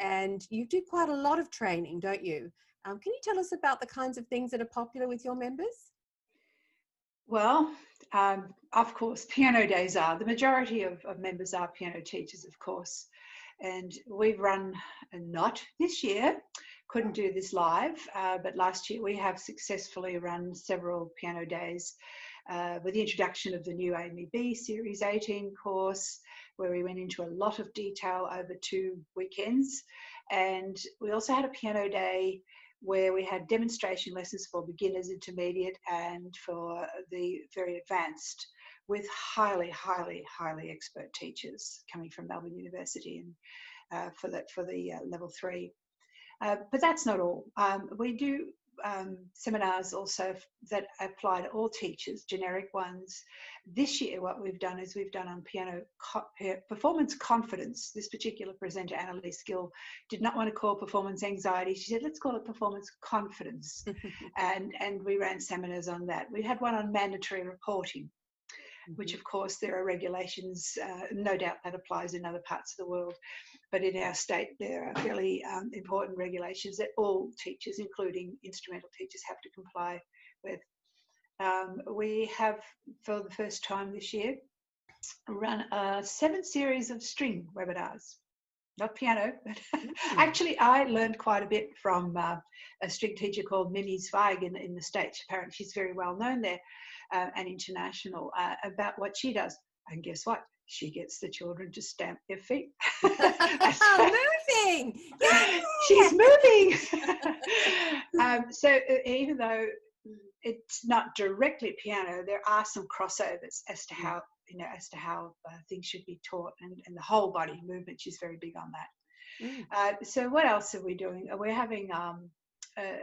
and you do quite a lot of training, don't you? Can you tell us about the kinds of things that are popular with your members? Well, of course, piano days are. The majority of members are piano teachers, of course. And we've run, not this year, couldn't do this live, but last year we have successfully run several piano days with the introduction of the new AMEB Series 18 course, where we went into a lot of detail over 2 weekends. And we also had a piano day where we had demonstration lessons for beginners, intermediate, and for the very advanced, with highly expert teachers coming from Melbourne University and for the level 3. But that's not all. We do seminars also that apply to all teachers, generic ones. This year, what we've done is we've done on piano performance confidence. This particular presenter, Annalise Gill, did not want to call performance anxiety. She said, let's call it performance confidence. and we ran seminars on that. We had one on mandatory reporting, which of course there are regulations, no doubt that applies in other parts of the world, but in our state there are fairly important regulations that all teachers, including instrumental teachers, have to comply with. We have, for the first time this year, run 7 series of string webinars. Not piano, but actually I learned quite a bit from a string teacher called Mimi Zweig in the States. Apparently she's very well known there and international about what she does. And guess what? She gets the children to stamp their feet. Moving! Yeah. She's moving! So even though it's not directly piano, there are some crossovers as to how things should be taught, and the whole body movement. She's very big on that. So what else are we doing? We're having a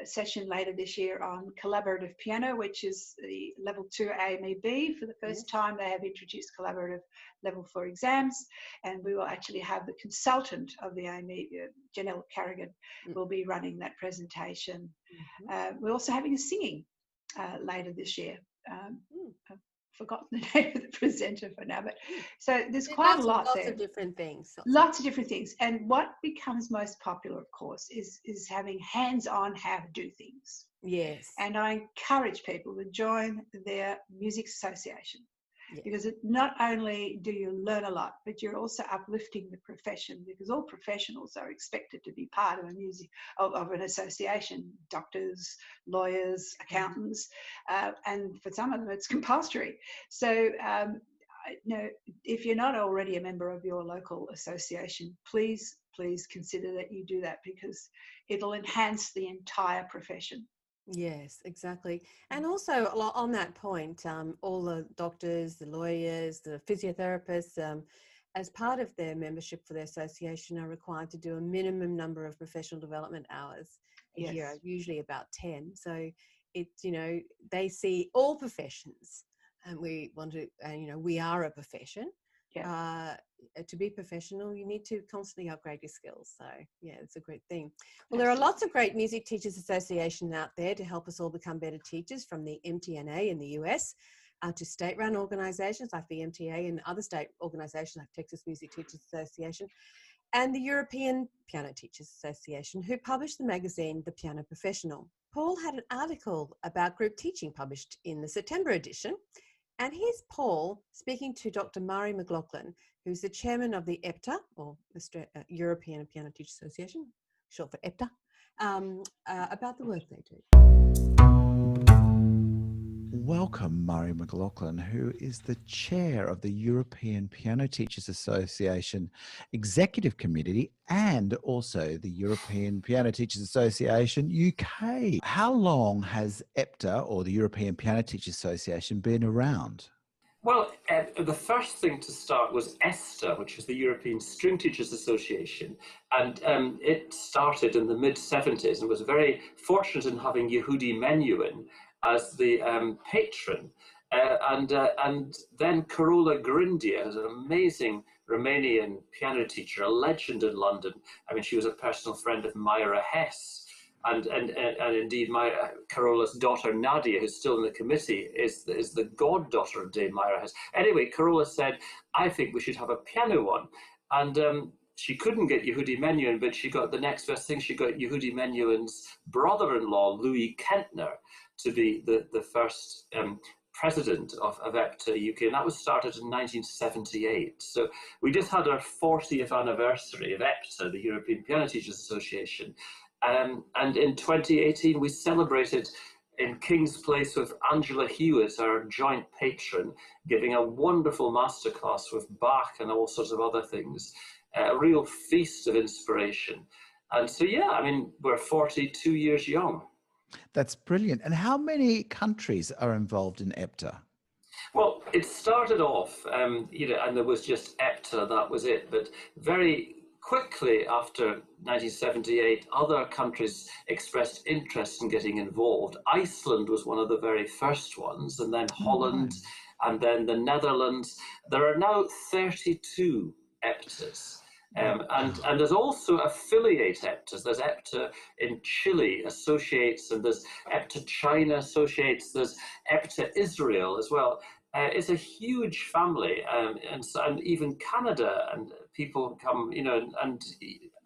session later this year on collaborative piano, which is the level 2 AMEB. For the first time, they have introduced collaborative level 4 exams, and we will actually have the consultant of the AMEB, Janelle Carrigan, will be running that presentation. We're also having a singing later this year forgotten the name of the presenter for now, but so there's quite a lot there. Lots of different things. Lots of different things. And what becomes most popular, of course, is having hands-on how to do things. Yes. And I encourage people to join their music association. Yeah. Because not only do you learn a lot, but you're also uplifting the profession, because all professionals are expected to be part of of an association, doctors, lawyers, accountants, and for some of them it's compulsory. So if you're not already a member of your local association, please consider that you do that, because it'll enhance the entire profession. Yes, exactly. And also on that point, all the doctors, the lawyers, the physiotherapists, as part of their membership for their association, are required to do a minimum number of professional development hours a year, usually about 10. So it's, they see all professions, and we want to, we are a profession. Yeah. To be professional, you need to constantly upgrade your skills. So yeah, it's a great thing. Well, there are lots of great music teachers associations out there to help us all become better teachers, from the MTNA in the US to state-run organisations like the MTA and other state organisations like Texas Music Teachers Association and the European Piano Teachers Association, who published the magazine The Piano Professional. Paul had an article about group teaching published in the September edition. And here's Paul speaking to Dr. Murrary McLachlan, who's the chairman of the EPTA, or European Piano Teachers Association, short for EPTA, about the work they do. Welcome, Murrary McLachlan, who is the chair of the European Piano Teachers Association Executive Committee and also the European Piano Teachers Association UK. How long has EPTA, or the European Piano Teachers Association, been around? Well, the first thing to start was ESTA, which was the European String Teachers Association, and it started in the mid-70s and was very fortunate in having Yehudi Menuhin as the patron, and then Carola Grindia, who's an amazing Romanian piano teacher, a legend in London. I mean, she was a personal friend of Myra Hess. And indeed, Carola's daughter Nadia, who's still in the committee, is the goddaughter of Dame Myra Hess. Anyway, Carola said, "I think we should have a piano one," and she couldn't get Yehudi Menuhin, but she got the next best thing. She got Yehudi Menuhin's brother-in-law, Louis Kentner, to be the first president of EPTA UK, and that was started in 1978. So we just had our 40th anniversary of EPTA, the European Piano Teachers Association. And in 2018, we celebrated in King's Place with Angela Hewitt, our joint patron, giving a wonderful masterclass with Bach and all sorts of other things, a real feast of inspiration. And so, yeah, I mean, we're 42 years young. That's brilliant. And how many countries are involved in EPTA? Well, it started off, and there was just EPTA, that was it. But very quickly after 1978, other countries expressed interest in getting involved. Iceland was one of the very first ones, and then Holland, and then the Netherlands. There are now 32 EPTAs. And there's also affiliate EPTAs. There's EPTA in Chile associates, and there's EPTA China associates, there's EPTA Israel as well. It's a huge family, and even Canada, and people come, and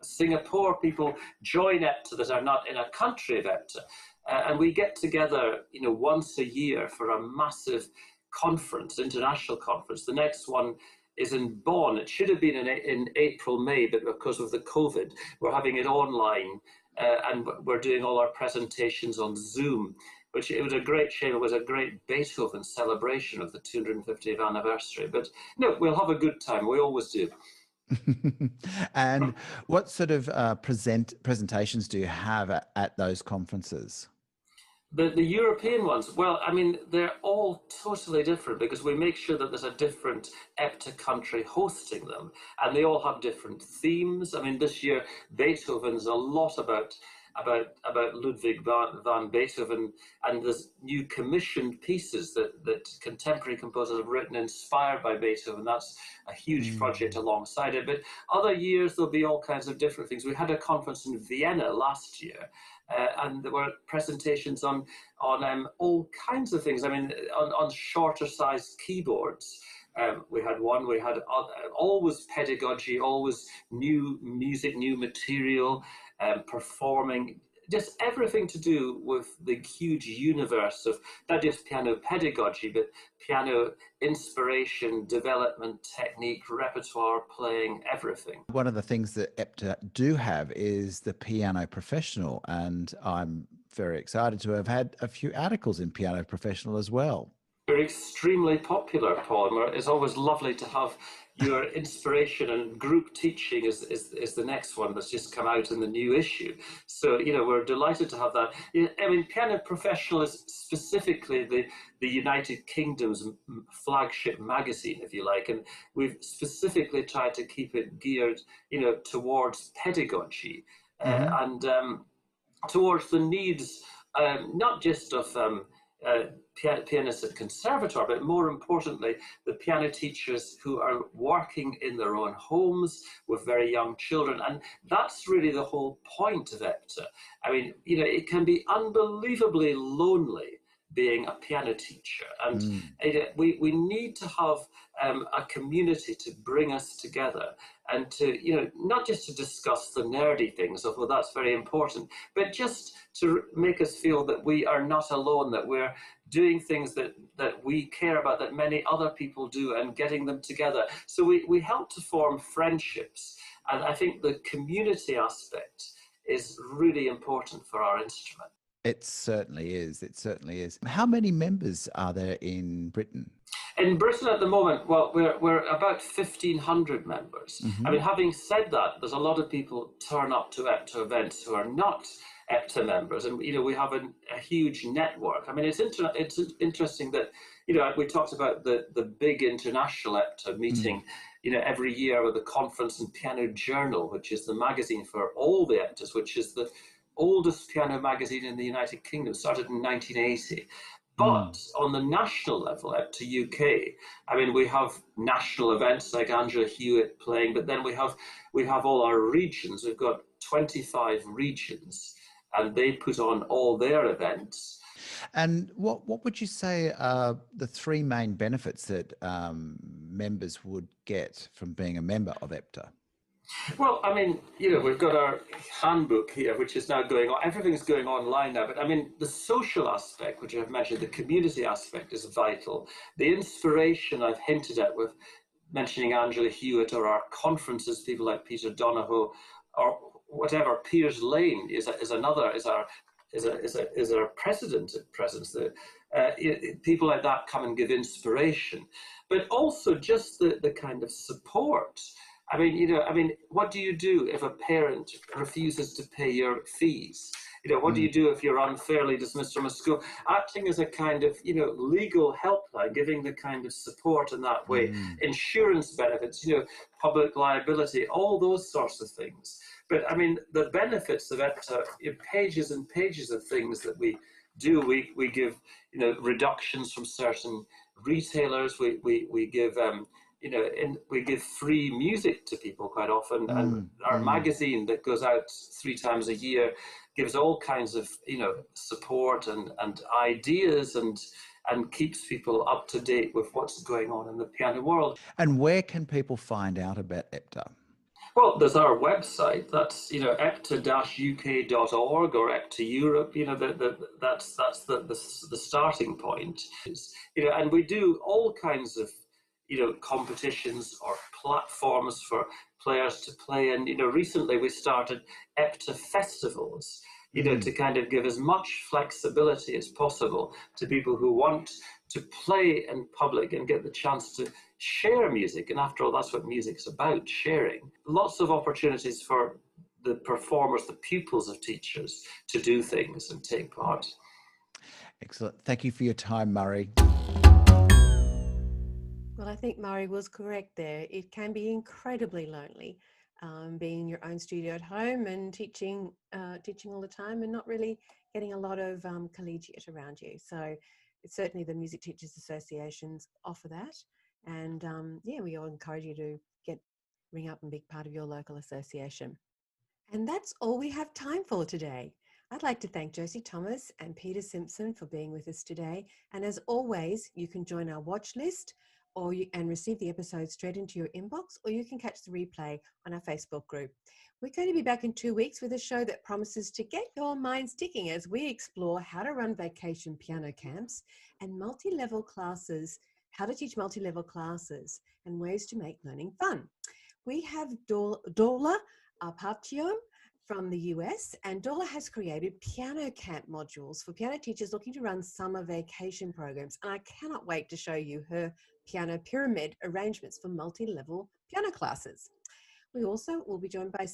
Singapore, people join EPTA that are not in a country of EPTA. And we get together, once a year for a massive conference, international conference. The next one is in Bonn. It should have been in April, May, but because of the COVID, we're having it online, and we're doing all our presentations on Zoom, which it was a great shame. It was a great Beethoven celebration of the 250th anniversary. But no, we'll have a good time. We always do. And what sort of presentations do you have at those conferences? The European ones, well, I mean, they're all totally different because we make sure that there's a different EPTA country hosting them, and they all have different themes. I mean, this year, Beethoven's a lot about about Ludwig van Beethoven, and there's new commissioned pieces that contemporary composers have written inspired by Beethoven. That's a huge project alongside it. But other years there'll be all kinds of different things. We had a conference in Vienna last year, and there were presentations on all kinds of things. I mean, on shorter sized keyboards. We had always pedagogy, always new music, new material, performing, just everything to do with the huge universe of not just piano pedagogy, but piano inspiration, development, technique, repertoire, playing, everything. One of the things that EPTA do have is the Piano Professional, and I'm very excited to have had a few articles in Piano Professional as well. We're extremely popular, Paul. It's always lovely to have your inspiration, and group teaching is the next one that's just come out in the new issue. So, we're delighted to have that. I mean, Piano Professional is specifically the United Kingdom's flagship magazine, if you like, and we've specifically tried to keep it geared, towards pedagogy and towards the needs, not just of pianists at conservatoire, but more importantly, the piano teachers who are working in their own homes with very young children. And that's really the whole point of EPTA. I mean, it can be unbelievably lonely being a piano teacher, and we need to have a community to bring us together, and to not just to discuss the nerdy things, although that's very important, but just to make us feel that we are not alone, that we're doing things that we care about, that many other people do, and getting them together. So we help to form friendships, and I think the community aspect is really important for our instrument. It certainly is. It certainly is. How many members are there in Britain? In Britain at the moment, well, we're about 1,500 members. I mean, having said that, there's a lot of people turn up to EPTA events who are not EPTA members, and we have a huge network. I mean, it's interesting that we talked about the big international EPTA meeting every year with the Conference and Piano Journal, which is the magazine for all the EPTAs, which is the oldest piano magazine in the United Kingdom, started in 1980. But on the national level, EPTA UK, I mean, we have national events like Angela Hewitt playing, but then we have all our regions. We've got 25 regions, and they put on all their events. And what would you say are the three main benefits that members would get from being a member of EPTA? Well, I mean, we've got our handbook here, which is now going on. Everything's going online now. But I mean, the social aspect, which I've mentioned, the community aspect is vital. The inspiration I've hinted at with mentioning Angela Hewitt, or our conferences, people like Peter Donohoe, or whatever. Piers Lane is our president at present. People like that come and give inspiration, but also just the kind of support. I mean, what do you do if a parent refuses to pay your fees? What do you do if you're unfairly dismissed from a school? Acting as a kind of, legal helpline, giving the kind of support in that way, insurance benefits, public liability, all those sorts of things. But I mean, the benefits of EPTA, pages and pages of things that we do. We give, reductions from certain retailers. We give, we give free music to people quite often, and our magazine that goes out 3 times a year gives all kinds of support and ideas and keeps people up to date with what's going on in the piano world. And where can people find out about EPTA? Well, there's our website. That's epta-uk.org or EPTA Europe. That's the starting point. And we do all kinds of competitions or platforms for players to play. And, recently we started EPTA festivals, to kind of give as much flexibility as possible to people who want to play in public and get the chance to share music. And after all, that's what music's about, sharing. Lots of opportunities for the performers, the pupils of teachers, to do things and take part. Excellent. Thank you for your time, Murray. Well, I think Murray was correct there. It can be incredibly lonely. being in your own studio at home and teaching all the time and not really getting a lot of collegiate around you. So it's certainly the Music Teachers Associations offer that. And yeah, we all encourage you to ring up and be part of your local association. And that's all we have time for today. I'd like to thank Josie Thomas and Peter Simpson for being with us today. And as always, you can join our watch list and receive the episode straight into your inbox, or you can catch the replay on our Facebook group. We're going to be back in 2 weeks with a show that promises to get your minds ticking as we explore how to run vacation piano camps and multi-level classes, how to teach multi-level classes and ways to make learning fun. We have Dorla Arpaccio from the US, and Dorla has created piano camp modules for piano teachers looking to run summer vacation programs. And I cannot wait to show you her piano pyramid arrangements for multi-level piano classes. We also will be joined by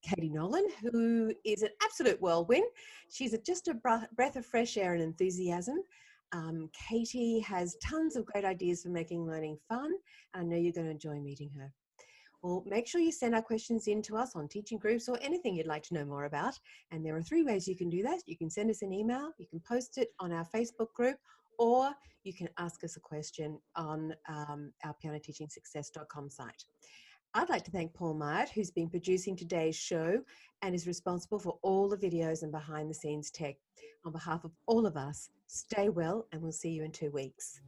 Katie Nolan, who is an absolute whirlwind. She's just a breath of fresh air and enthusiasm. Katie has tons of great ideas for making learning fun. And I know you're going to enjoy meeting her. Well, make sure you send our questions in to us on teaching groups or anything you'd like to know more about. And there are 3 ways you can do that. You can send us an email, you can post it on our Facebook group, or you can ask us a question on our pianoteachingsuccess.com site. I'd like to thank Paul Myatt, who's been producing today's show and is responsible for all the videos and behind the scenes tech. On behalf of all of us, stay well, and we'll see you in 2 weeks.